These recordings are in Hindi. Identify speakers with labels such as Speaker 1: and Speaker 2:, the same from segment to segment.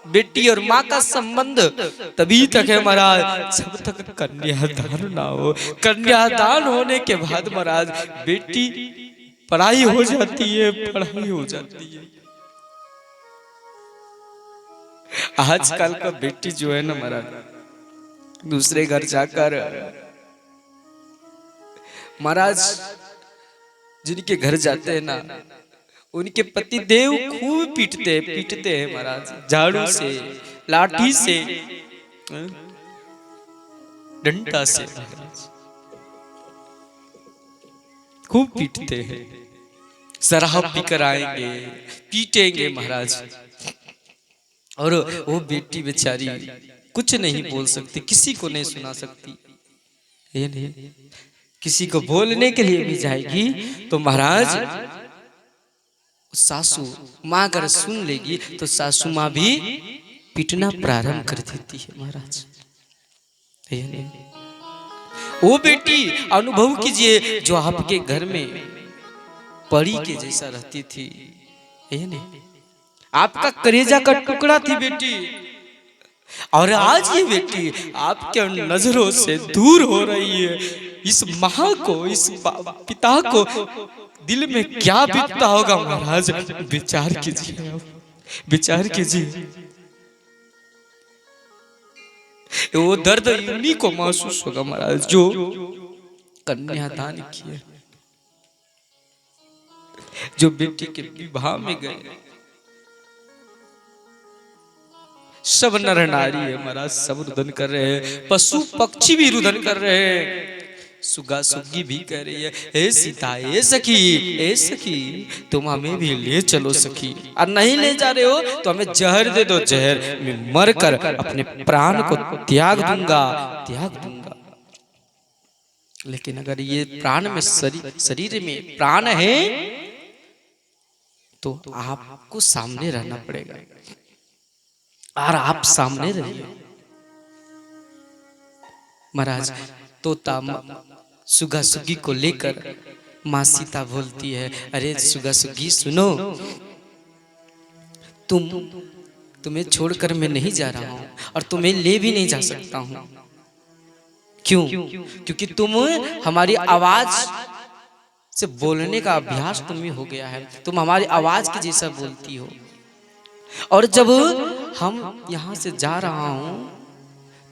Speaker 1: बेटी और माँ का संबंध तभी तक है महाराज जब तक कन्यादान ना हो। कन्यादान होने के बाद महाराज बेटी पढ़ाई हो जाती है, पढ़ाई हो जाती है। आजकल का बेटी जो है ना महाराज दूसरे घर जाकर महाराज जिनके घर जाते हैं ना उनके पति देव खूब पीटते हैं महाराज, झाड़ू से, लाठी से, डंडा से खूब पीटते हैं। शराब पीकर आएंगे, पीटेंगे महाराज। और वो बेटी बेचारी कुछ नहीं बोल सकती, किसी को नहीं सुना सकती। ये नहीं, किसी को बोलने के लिए भी जाएगी तो महाराज सासू माँ अगर सुन लेगी तो सासू माँ भी पीटना प्रारंभ कर देती है महाराज। ये नहीं, वो बेटी अनुभव कीजिए जो आपके घर में परी के जैसा रहती थी। ये नहीं, आपका कलेजा का टुकड़ा थी बेटी, और आज ये बेटी आपके नजरों से दूर हो रही है। इस माँ को, इस पिता को दिल में क्या बीतता होगा महाराज, विचार कीजिए, विचार कीजिए। वो दर्द उन्हीं को महसूस होगा महाराज जो कन्यादान किए, जो बेटी के विवाह में गए। सब नर नारी है महाराज, सब रुदन कर रहे हैं, पशु पक्षी भी रुदन कर रहे हैं। सुगा सुगी भी कह रही है, हे सीता, हे सखी, हे सखी, तुम हमें भी ले चलो सखी। और नहीं ले जा रहे हो तो हमें जहर दे दो, जहर में मर कर अपने प्राण को त्याग दूंगा, त्याग दूंगा। लेकिन अगर ये प्राण में शरीर में प्राण है तो आपको सामने रहना पड़ेगा, और आप सामने रहिए महाराज। तोता सुगा सुगी को लेकर माँ सीता बोलती है, अरे सुगा सुगी सुनो, तुम्हें छोड़कर मैं नहीं जा रहा हूं और तुम्हें ले भी नहीं जा सकता हूं। क्यों? क्योंकि तुम हमारी आवाज से बोलने का अभ्यास तुम्हें हो गया है, तुम हमारी आवाज के जैसा बोलती हो। और जब हम यहाँ से जा रहा हूं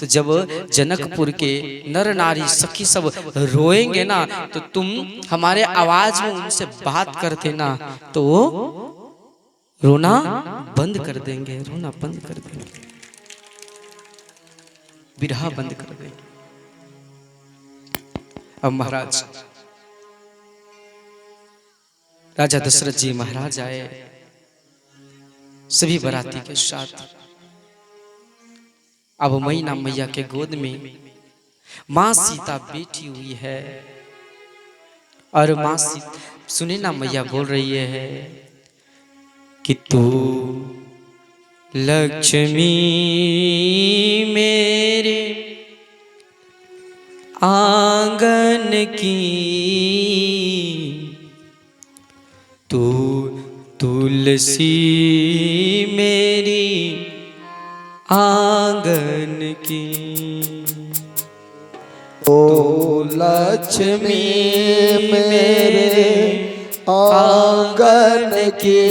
Speaker 1: तो जब जनकपुर के नर नारी सखी सब रोएंगे ना तो तुम हमारे आवाज में उनसे बात करते ना तो वो रोना बंद कर देंगे, रोना बंद कर देंगे, बिरहा बंद कर देंगे। अब महाराज राजा दशरथ जी महाराज आए सभी बराती के साथ। अब मैना मैया के गोद में माँ सीता बैठी हुई है, और माँ सीता सुने ना मैया बोल रही है कि तू लक्ष्मी मेरे आंगन की, तू तुलसी मेरी आंगन की,
Speaker 2: ओ लक्ष्मी मेरे आंगन की,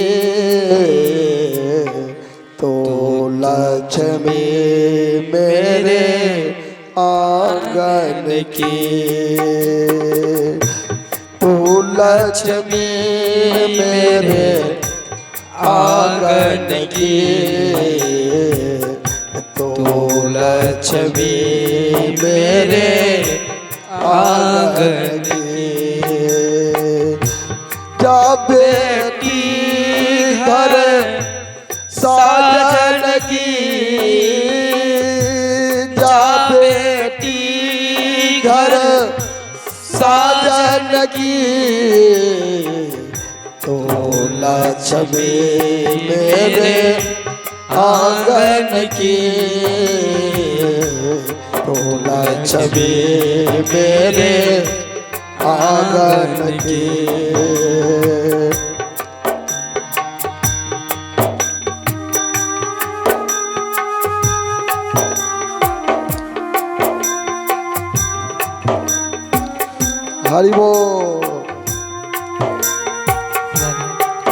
Speaker 2: तो लक्ष्मी मेरे आंगन की, तो लक्ष्मी मेरे आंगन की, तो लक्ष्मी मेरे आंगन की। जा बेटी घर साजन की, जा बेटी घर साजन की, तो लक्ष्मी मेरे आंगन की, तो लक्ष्मी मेरे आंगन की। हरि बोल।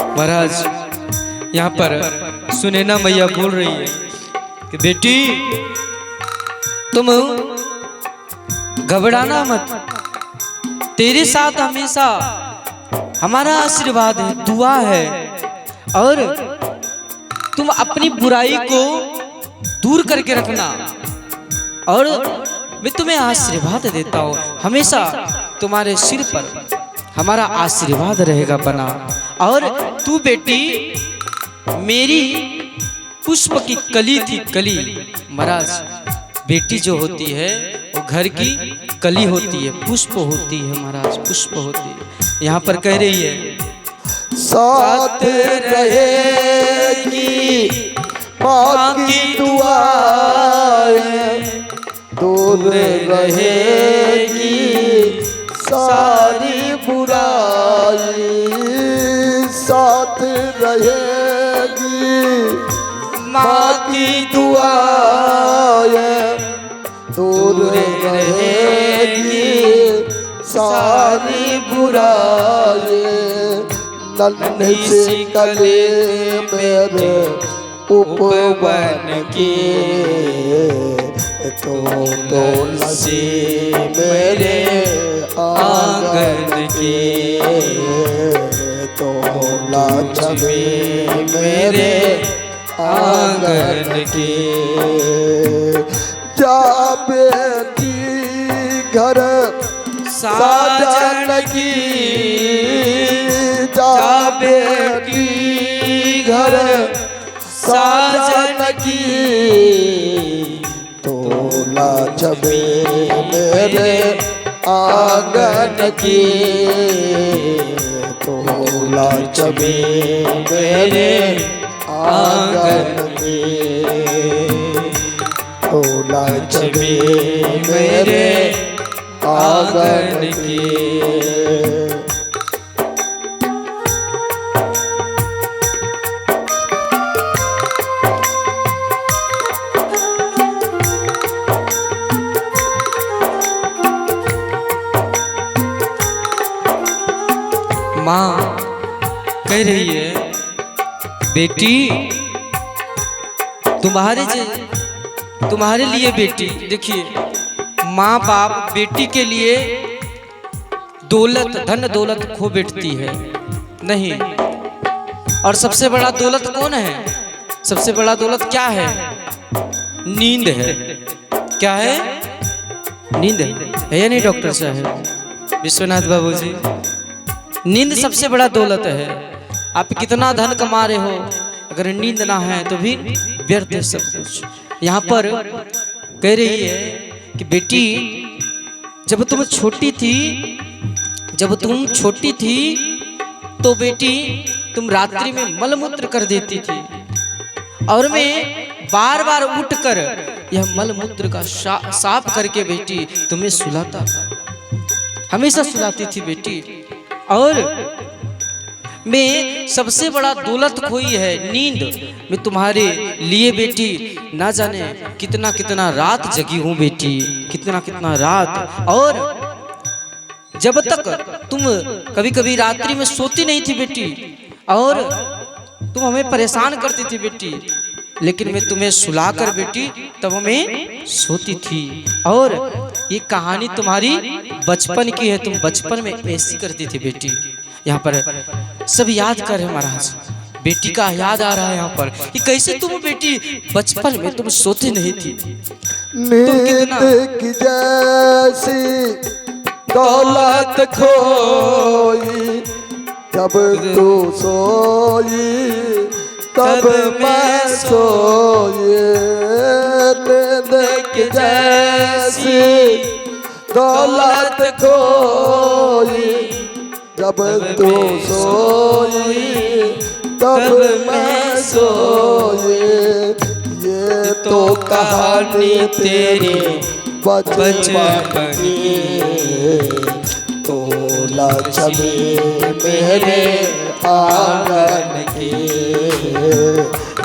Speaker 1: महाराज यहाँ पर सुनैना मैया बोल रही है कि बेटी तुम घबराना मत, तेरे साथ हमेशा हमारा आशीर्वाद है, दुआ है, और तुम अपनी बुराई को दूर करके रखना और मैं तुम्हें आशीर्वाद देता हूँ। हमेशा तुम्हारे सिर पर हमारा आशीर्वाद रहेगा बना। और तू बेटी मेरी पुष्प की कली थी, कली। महाराज बेटी जो होती है वो घर की कली होती है, पुष्प होती है महाराज, पुष्प होती है। यहाँ पर कह रही है
Speaker 2: साथ रहेगी माँ की दुआएं, दूर रहेगी सारी बुराई। साथ रहेगी माँ की दुआएं, दूर रहेगी सारी बुराई। नन्हे से कले मेरे उपवन के, तो तुलसी मेरे आंगन के, तो लक्ष्मी मेरे आंगन के। जा बेटी घर साजन की, जा बेटी घर साजन की, तो लक्ष्मी मेरे आंगन की, तो लक्ष्मी मेरे आंगन की, तो लक्ष्मी मेरे आंगन की।
Speaker 1: माँ कह रही है बेटी तुम्हारे लिए बेटी, देखिए माँ बाप बेटी के लिए दौलत, धन दौलत खो बैठती है नहीं। और सबसे बड़ा दौलत कौन है? सबसे बड़ा दौलत क्या है? नींद है। क्या है? नींद है या नहीं डॉक्टर साहब, विश्वनाथ बाबू जी? नींद सबसे बड़ा दौलत है। आप कितना धन कमा रहे हो, अगर नींद ना है तो भी व्यर्थ है सब कुछ। यहाँ पर कह रही है कि बेटी जब तुम छोटी थी तो बेटी तुम रात्रि में मलमूत्र कर देती थी, और मैं बार बार उठकर यह मलमूत्र का साफ करके बेटी तुम्हें सुलाता था, हमेशा सुलाती थी बेटी। और मैं सबसे बड़ा दौलत खोई है नींद। मैं तुम्हारे लिए बेटी ना जाने कितना कितना रात जगी हूँ बेटी, कितना कितना रात। और जब तक तुम कभी कभी रात्रि में सोती नहीं थी बेटी, और तुम हमें परेशान करती थी बेटी, लेकिन मैं तुम्हें सुलाकर बेटी तब मैं सोती थी। और ये कहानी तुम्हारी बचपन की है, तुम बचपन में ऐसी करती थी बेटी। यहाँ पर सब याद कर रहे महाराज, बेटी का याद आ रहा है यहाँ पर कि कैसे तुम बेटी बचपन में तुम सोती नहीं थी। तुम कितना
Speaker 2: की जैसी दौलत खोई, जब तू सोई तब मैं सोई। नींद की जैसी दौलत खोई, जब तू सोई तब मैं सोई। ये तो कहानी तेरी बचपन की, तो लक्ष्मी मेरे आंगन की,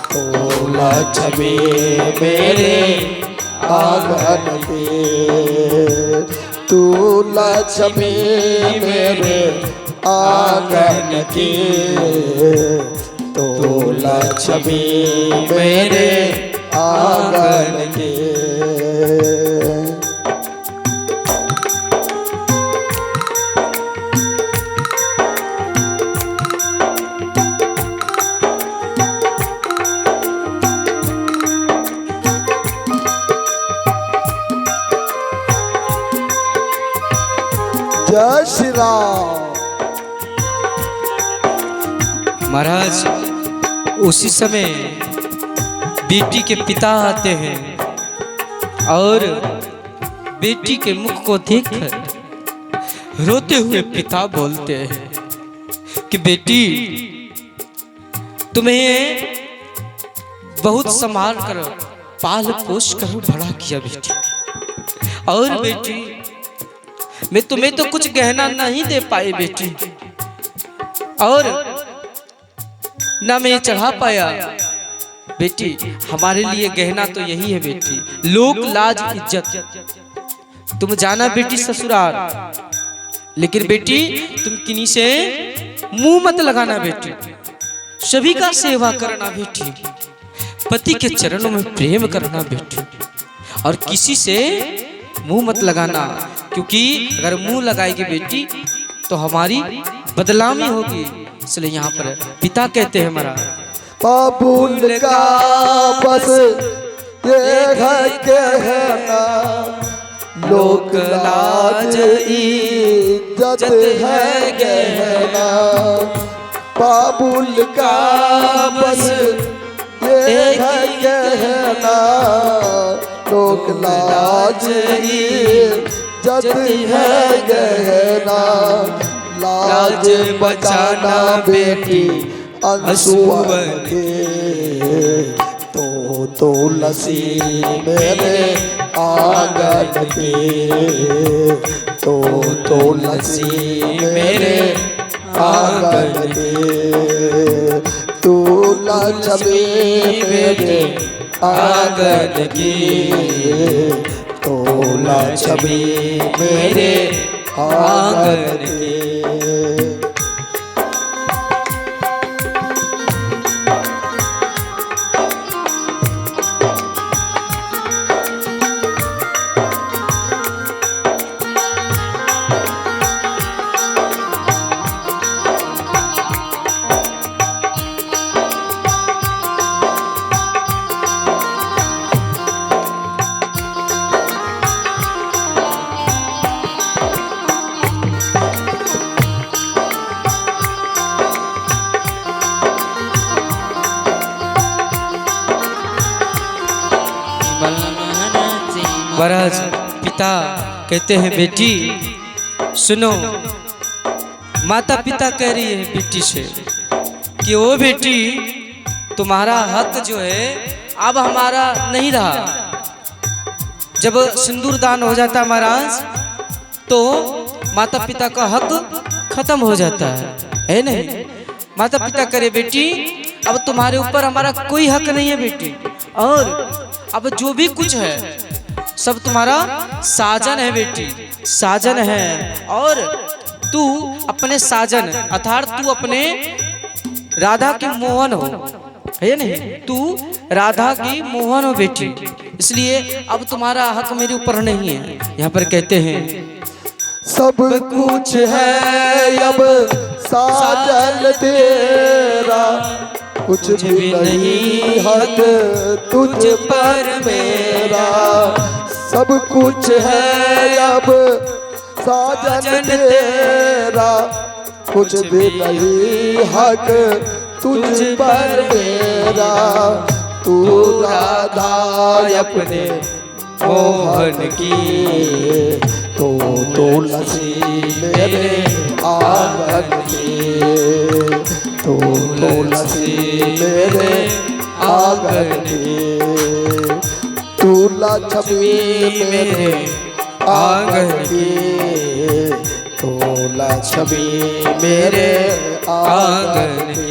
Speaker 2: तो लक्ष्मी मेरे आंगन की, तू लक्ष्मी मेरे आंगन की, तू लक्ष्मी मेरे आंगन की। जय श्री राम।
Speaker 1: महाराज उसी समय बेटी के पिता आते हैं और बेटी के मुख को देखकर रोते हुए पिता बोलते हैं कि बेटी, तुम्हें बहुत संभाल कर पाल पोष कर बड़ा किया बेटी, और बेटी मैं तुम्हें तो कुछ गहना नहीं दे पाई बेटी, और ना मैं चढ़ा पाया बेटी। हमारे लिए गहना तो यही है बेटी, लोक लाज इज्जत। तुम जाना बेटी ससुराल, लेकिन बेटी तुम किन्हीं से मुंह मत लगाना बेटी, सभी का सेवा करना बेटी, पति के चरणों में प्रेम करना बेटी, और किसी से मुंह मत लगाना, क्योंकि अगर मुंह लगाएगी बेटी तो हमारी बदनामी होगी। इसलिए यहाँ पर पिता कहते हैं महाराज,
Speaker 2: बाबुल का बस ये कहना, लोक लाज इज्जत है गहना। बाबुल का बस ये कहना, लोक लाज इज्जत है गहना। लाज बचाना बेटी अनसुवन के, तो तुलसी मेरे आंगन के, तो तुलसी मेरे आंगन के। तू लक्ष्मी मेरे आंगन की, तो लक्ष्मी मेरे आंगन की।
Speaker 1: महाराज पिता कहते हैं बेटी सुनो, माता पिता कह रही है बेटी से कि ओ बेटी, तुम्हारा हक जो है अब हमारा नहीं रहा। जब सिंदूर दान हो जाता महाराज तो माता पिता का हक खत्म हो जाता है नहीं। माता पिता करे बेटी अब तुम्हारे ऊपर हमारा कोई हक नहीं है बेटी, और अब जो भी कुछ है सब तुम्हारा साजन है बेटी, साजन है। और तू अपने साजन अर्थात तू अपने राधा की मोहन हो, है नहीं, तू राधा की मोहन हो बेटी, इसलिए अब तुम्हारा हक मेरे ऊपर नहीं है। यहाँ पर कहते हैं
Speaker 2: सब कुछ है अब साजन तेरा, कुछ भी नहीं हक तुझ पर मेरा। सब कुछ है अब साजन तेरा, कुछ भी नहीं हक तुझ पर मेरा। तू राधा अपने मोहन की, तो तुलसी मेरे आंगन की, तो तुलसी मेरे आंगन की। तू लक्ष्मी मेरे आंगन की, तो लक्ष्मी मेरे आंगन की।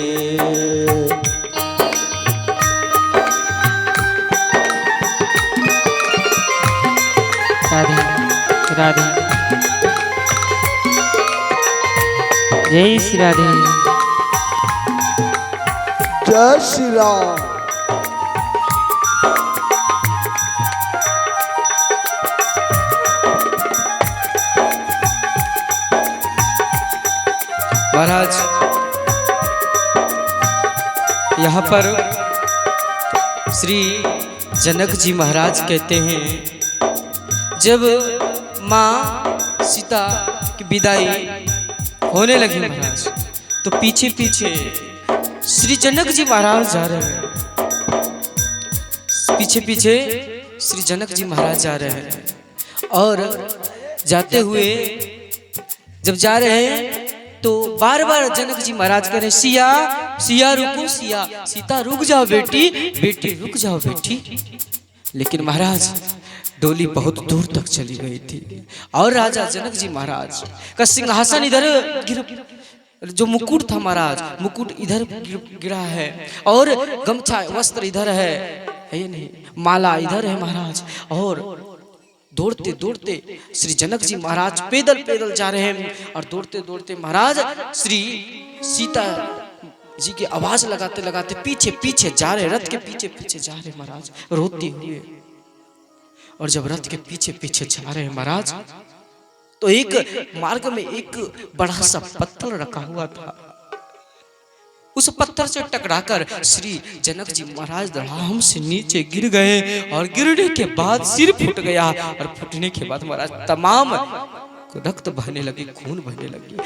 Speaker 1: राधे राधे। जय श्री राधे।
Speaker 2: जय श्री राम।
Speaker 1: महाराज यहाँ पर श्री जनक जी महाराज कहते हैं जब माँ सीता की विदाई होने लगी महाराज तो पीछे पीछे श्री जनक जी महाराज जा रहे हैं। पीछे पीछे श्री जनक जी महाराज जा रहे हैं और जाते हुए जब जा रहे हैं तो बार बार जनक जी महाराज कह रहे हैं सिया सिया रुको सिया, सीता रुक जाओ बेटी, बेटी रुक जाओ बेटी। लेकिन महाराज डोली बहुत दूर तक चली गई थी और राजा जनक जी महाराज का सिंहासन इधर गिर, जो मुकुट था महाराज मुकुट इधर गिरा है और गमछा वस्त्र इधर है ये नहीं, माला इधर है महाराज। और दौड़ते दौड़ते श्री जनक जी महाराज पैदल पैदल जा रहे हैं और दौड़ते दौड़ते महाराज श्री सीता जी की आवाज लगाते लगाते पीछे पीछे जा रहे, रथ के पीछे पीछे जा रहे महाराज रोते हुए। और जब रथ के पीछे पीछे जा रहे हैं महाराज तो एक मार्ग में एक बड़ा सा पत्थर रखा हुआ था। उस पत्थर से टकराकर श्री जनक जी महाराज धड़ाम से नीचे गिर गए और गिरने के बाद सिर फूट गया और फूटने के बाद महाराज तमाम रक्त बहने लगी, खून बहने लगी।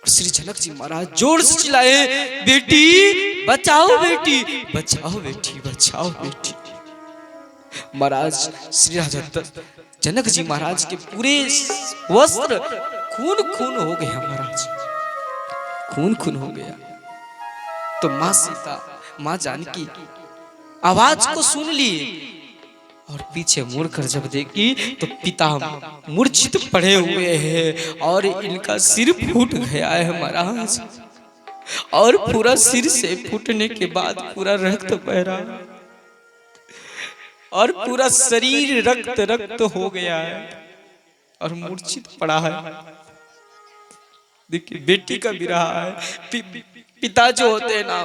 Speaker 1: श्री जनक जी महाराज जोर से चिल्लाए बेटी बचाओ बेटी बचाओ बेटी बचाओ बेटी। महाराज श्री राजा जनक जी महाराज के पूरे वस्त्र खून खून हो गया महाराज, खून खून हो गया। तो माँ सीता माँ जानकी आवाज को सुन ली और पीछे मुड़कर जब देखी तो पिता मूर्छित पड़े हुए हैं और इनका सिर फूट गया है महाराज। और पूरा सिर से फूटने के बाद पूरा रक्त बह रहा है और पूरा शरीर रक्त रक्त हो गया है और मूर्छित पड़ा है। देखिए बेटी का विरह है, पिता जो होते हैं ना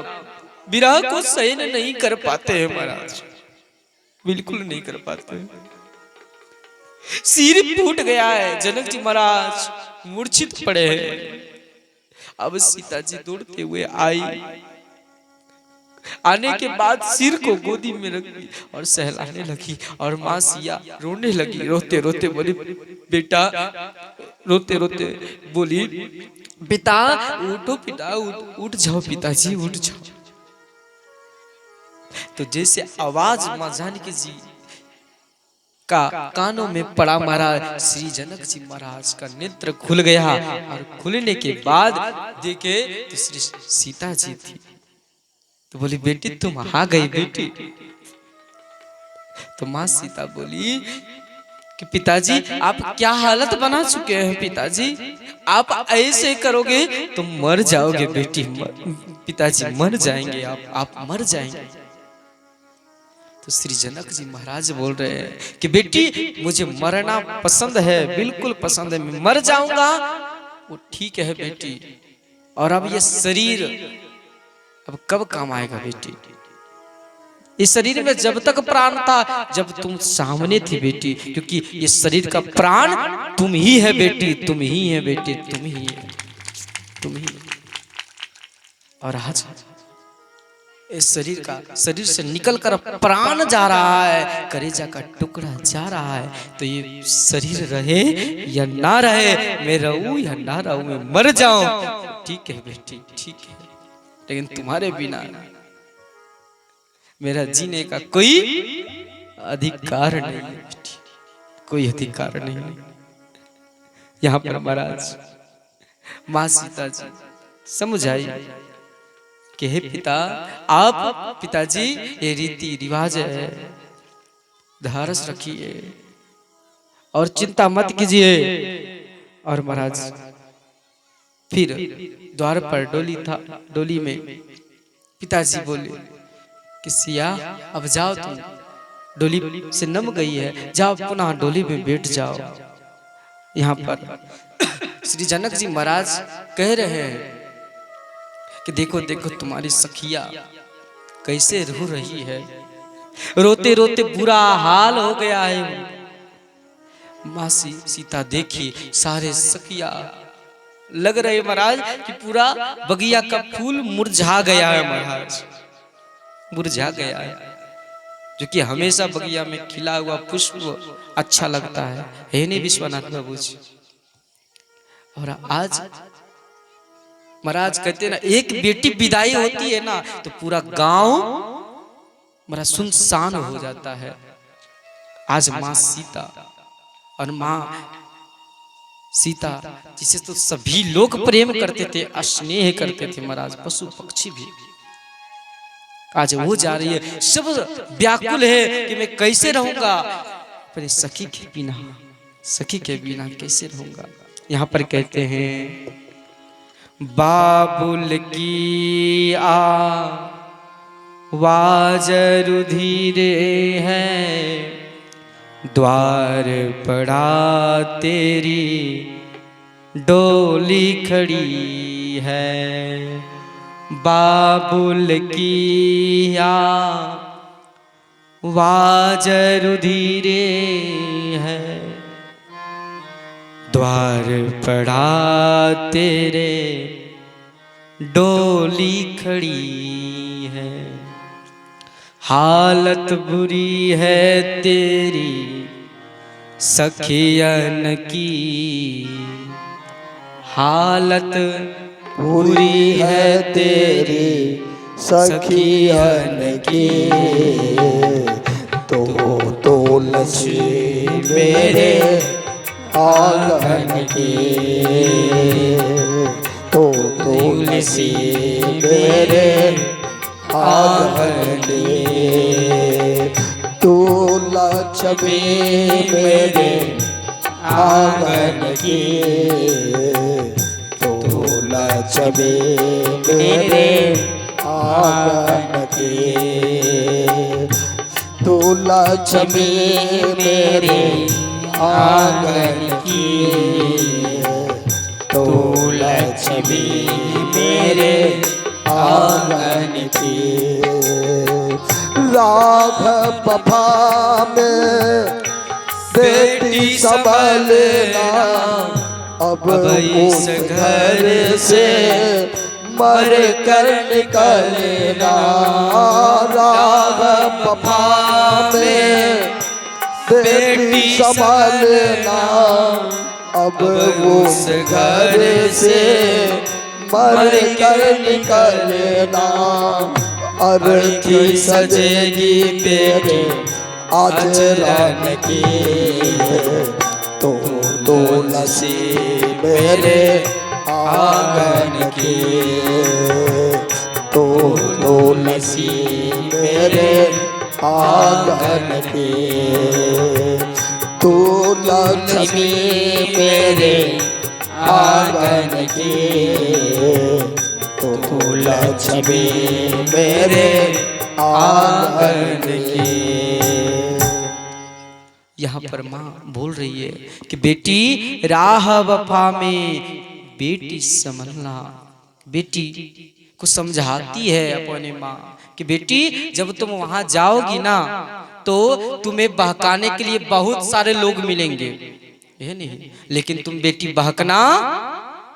Speaker 1: विरह को सहन नहीं कर पाते हैं महाराज, बिल्कुल नहीं कर पाते। सिर फूट गया है, जनक जी महाराज मूर्छित पड़े हैं। अब सीता जी दौड़ते हुए आई, आने के बाद सिर को गोदी में रखी और सहलाने लगी और माँ सिया रोने लगी, रोते रोते बोली बेटा, रोते रोते बोली पिता उठो पिता उठ जाओ पिताजी उठ जाओ। तो जैसे आवाज माँ जानकी जी का कानों में पड़ा महाराज श्री जनक जी महाराज का नेत्र खुल गया और खुलने के बाद देखे तो श्री सीता जी थी। तो बोली बेटी तुम आ गई बेटी। तो माँ सीता बोली कि पिताजी आप क्या हालत बना चुके हैं पिताजी, आप ऐसे करोगे तो मर जाओगे बेटी, पिताजी मर जाएंगे आप मर जाएंगे। तो श्री जनक जी महाराज बोल रहे हैं कि बेटी मुझे मरना पसंद है, बिल्कुल पसंद है, मैं मर जाऊंगा वो ठीक है बेटी। और अब ये शरीर अब कब काम आएगा बेटी, इस शरीर में जब तक प्राण था जब तुम सामने थी बेटी, क्योंकि ये शरीर का प्राण तुम ही है बेटी, तुम ही है बेटी, तुम ही है, तुम ही। और आज इस शरीर से निकलकर प्राण जा रहा है, कलेजा का टुकड़ा जा रहा है। तो ये शरीर रहे या ना रहे, मैं रहूं या ना रहूं, मैं मर जाऊं ठीक है बेटी ठीक है, लेकिन तुम्हारे बिना मेरा जीने का कोई अधिकार नहीं है बेटी, कोई अधिकार नहीं है। यहाँ पर महाराज माँ सीता जी समझाई कि हे पिता, आप पिताजी ये रीति रिवाज है, धारस रखिए और चिंता मत कीजिए। और महाराज फिर द्वार पर डोली था, डोली में पिताजी बोले कि सिया अब जाओ, तुम डोली से नम गई है, जाओ पुनः डोली में बैठ जाओ। यहाँ पर श्री जनक जी महाराज कह रहे हैं कि देखो देखो तुम्हारी सखिया कैसे रो रही है, रोते रोते बुरा हाल हो गया है। माँ सीता देखी सारे सखिया लग रहे महाराज कि पूरा बगिया का फूल मुरझा गया है महाराज, मुरझा गया है। जो कि हमेशा बगिया में खिला हुआ पुष्प अच्छा लगता है नहीं विश्वनाथ बाबू जी। और आज महाराज कहते ना एक बेटी विदाई होती है ना तो पूरा गांव मेरा सुनसान हो जाता है। आज माँ सीता और माँ सीता जिसे तो सभी लोग प्रेम करते थे, स्नेह करते थे महाराज, पशु पक्षी भी, आज वो जा रही है। सब व्याकुल है कि मैं कैसे रहूंगा अपने सखी के बिना, सखी के बिना कैसे रहूंगा। यहाँ पर कहते हैं बाबुल की आवाज रुधिरे है, द्वार पड़ा तेरी डोली खड़ी है। बाबुल की आवाज रुधिरे है, द्वार पड़ा तेरे डोली खड़ी है। हालत बुरी है तेरी सखियन की, हालत
Speaker 2: बुरी है तेरी सखियन की। तो तुलसी मेरे आंगन की, तो तुलसी मेरे आंगन की। तू लक्ष्मी मेरे आंगन की, तो लक्ष्मी मेरे आंगन की। तू लक्ष्मी मेरे आंगन की, तो लक्ष्मी मेरे आंगन की। राघव पफा में बेटी संभलना, अब उस घर से मर कर निकलना। राघव पफा में बेटी संभलना, अब उस घर से मर कर निकलना। अर्थी सजेगी तेरे आचरण की, तो तुलसी मेरे आंगन की, तो तुलसी मेरे आंगन की। तू लक्ष्मी मेरे आंगन की, तो लक्ष्मी मेरे आंगन की।
Speaker 1: यहाँ पर माँ बोल रही है कि बेटी राह वफा में बेटी संभलना, बेटी को समझाती है अपने माँ कि बेटी जब तुम वहां जाओगी ना तो तुम्हें बहकाने के लिए बहुत सारे लोग मिलेंगे, ये नहीं, लेकिन तुम बेटी बहकना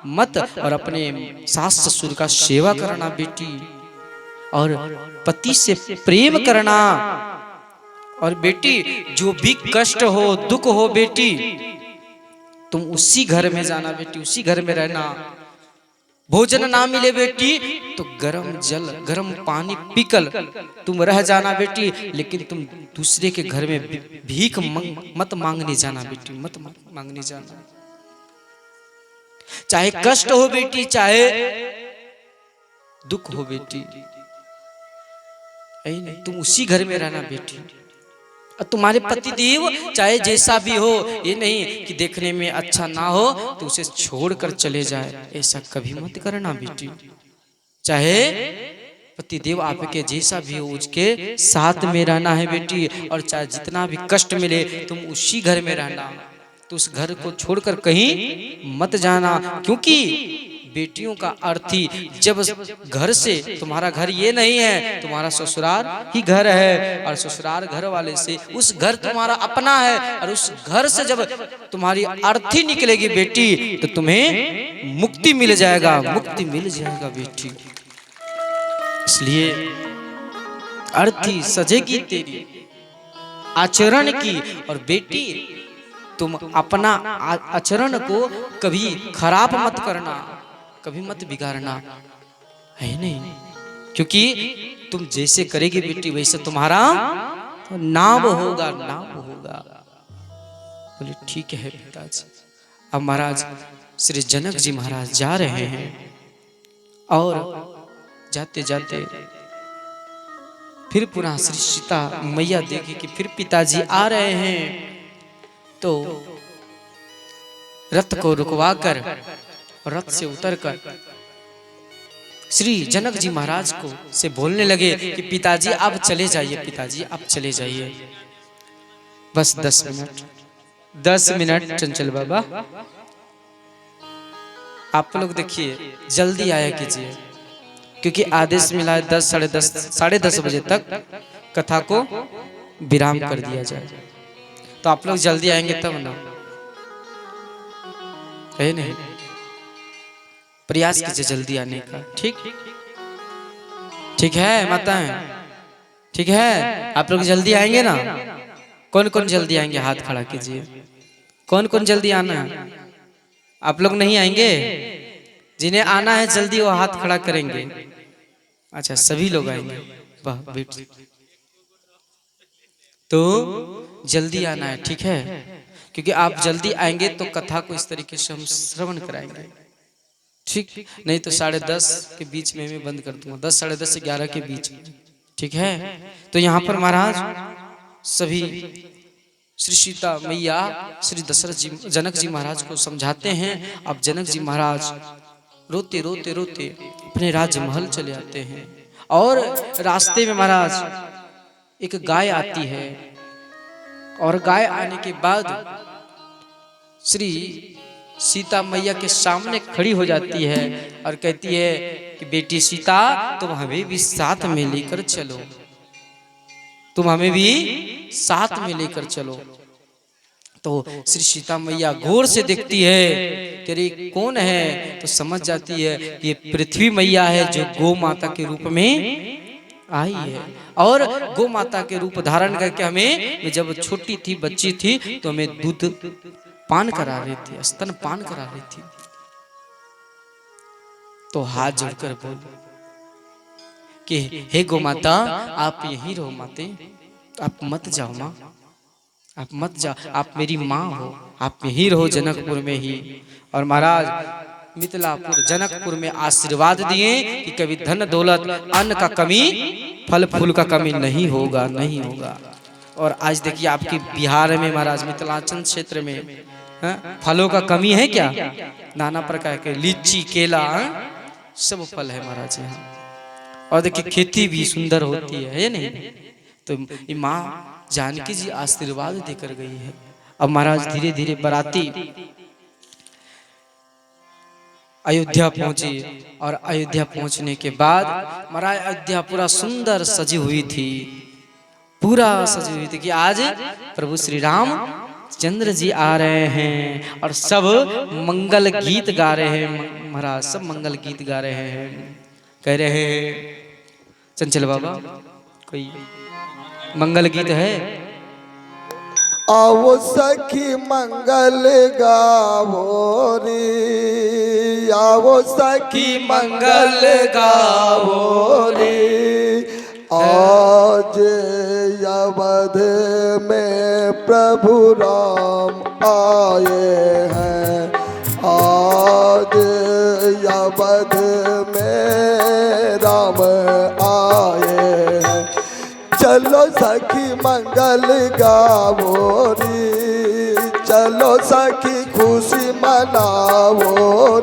Speaker 1: मत और अपने सास ससुर का सेवा करना बेटी, और पति से प्रेम करना। और बेटी जो भी कष्ट हो दुख हो बेटी तुम उसी घर में जाना बेटी, उसी घर में रहना। भोजन ना मिले बेटी तो गरम जल गरम पानी पीकर तुम रह जाना बेटी, लेकिन तुम दूसरे के घर में भीख मत मांगने जाना बेटी, मत मांगने जाना। चाहे कष्ट हो बेटी, चाहे दुख हो बेटी, तुम उसी घर में रहना बेटी। और तुम्हारे पति देव चाहे जैसा भी हो, ये नहीं कि देखने में अच्छा ना हो तो उसे छोड़कर चले जाए, ऐसा कभी मत करना बेटी। चाहे पति देव आपके जैसा भी हो उसके साथ में रहना है बेटी, और चाहे जितना भी कष्ट मिले तुम उसी घर में रहना। तो उस घर को छोड़कर कहीं मत जाना, क्योंकि बेटियों का अर्थ ही जब घर से, तुम्हारा घर ये नहीं है, तुम्हारा ससुराल ही घर है, और ससुराल घर वाले से उस घर तुम्हारा अपना है, और उस घर से जब तुम्हारी अर्थी निकलेगी बेटी तो तुम्हें मुक्ति मिल जाएगा, मुक्ति मिल जाएगा बेटी। इसलिए अर्थी सजेगी तेरी आचरण की, और बेटी तुम अपना आचरण को कभी खराब मत करना, कभी मत बिगाड़ना, है नहीं, क्योंकि तुम जैसे करेगी बेटी वैसे तुम्हारा नाम होगा, नाम होगा। बोले ठीक है पिताजी। अब महाराज श्री जनक जी महाराज जा रहे हैं, और जाते जाते फिर पुनः श्री सीता मैया देखी कि फिर पिताजी आ रहे हैं, तो रथ को रुकवाकर रथ से उतरकर श्री जनक जी महाराज को से बोलने लगे कि पिताजी आप चले जाइए, पिताजी आप चले जाइए, बस 10 मिनट, 10 मिनट चंचल बाबा आप लोग देखिए जल्दी आया कीजिए, क्योंकि आदेश मिला है 10, साढ़े 10 बजे तक कथा को विराम कर दिया जाए, तो आप लोग जल्दी आएंगे तब ना, है नहीं, प्रयास कीजिए जल्दी आने का। ठीक ठीक है माताएं, ठीक है, आप लोग जल्दी आएंगे ना? कौन कौन जल्दी आएंगे हाथ खड़ा कीजिए, कौन कौन जल्दी आना है? आप लोग नहीं आएंगे? जिन्हें आना है जल्दी वो हाथ खड़ा करेंगे। अच्छा सभी लोग आएंगे, वाह बेटी, तो जल्दी आना है, ठीक है, क्योंकि आप जल्दी आएंगे तो कथा को इस तरीके से हम श्रवण कराएंगे, ठीक, नहीं तो 10:30 के बीच में मैं बंद कर दूंगा, 10, 10:30 से 11 के बीच में, ठीक है। तो यहाँ पर महाराज सभी श्री सीता मैया श्री दशरथ जी जनक जी महाराज को समझाते हैं। अब जनक जी महाराज रोते रोते रोते अपने राज्य महल चले आते हैं, और रास्ते में महाराज एक गाय आती है, और गाय आने के बाद श्री सीता मैया के सामने खड़ी हो जाती है और कहती है कि बेटी सीता तुम हमें भी साथ में लेकर चलो, तुम हमें भी साथ में लेकर चलो। तो श्री सीता मैया गौर से देखती है तेरे कौन है, तो समझ जाती है ये पृथ्वी मैया है जो गौ माता के रूप में आई है, और गौ माता के रूप धारण करके हमें जब छोटी थी बच्ची थी तो हमें दूध पान करा रही थी, स्तन पान करा रही थी। तो हाथ जोड़कर बोल कि हे गौ माता आप यहीं रहो माते, आप मत जाओ माँ, आप मत जाओ, आप मेरी माँ हो, आप यहीं रहो जनकपुर में ही। और महाराज मिथिलापुर जनकपुर में आशीर्वाद दिए कि कभी धन दौलत अन्न का कमी फल फूल का कमी नहीं होगा, नहीं होगा। और आज देखिए आपके बिहार में महाराज मिथिलांचल क्षेत्र में फलों का कमी है क्या? नाना प्रकार के लीची केला सब फल है महाराज यहाँ, और देखिए खेती भी सुंदर होती है नहीं? तो ये माँ जानकी जी आशीर्वाद देकर गई है। अब महाराज धीरे धीरे बराती अयोध्या पहुंची, और अयोध्या पहुंचने के बाद महाराज अयोध्या पूरा सुंदर सजी हुई थी, पूरा सजी हुई थी कि आज प्रभु श्री राम चंद्र जी आ रहे हैं, और सब मंगल गीत गा रहे हैं महाराज, सब मंगल गीत गा रहे हैं, कह रहे हैं चंचल बाबा कोई मंगल गीत है?
Speaker 2: आओ सखी मंगल गावो रे, आओ सखी मंगल गावो रे, आज अवध में प्रभु राम आए हैं, आज अवध में राम आए हैं, चलो सखी मंगल गावो रे, चलो सखी खुशी मनावो रे।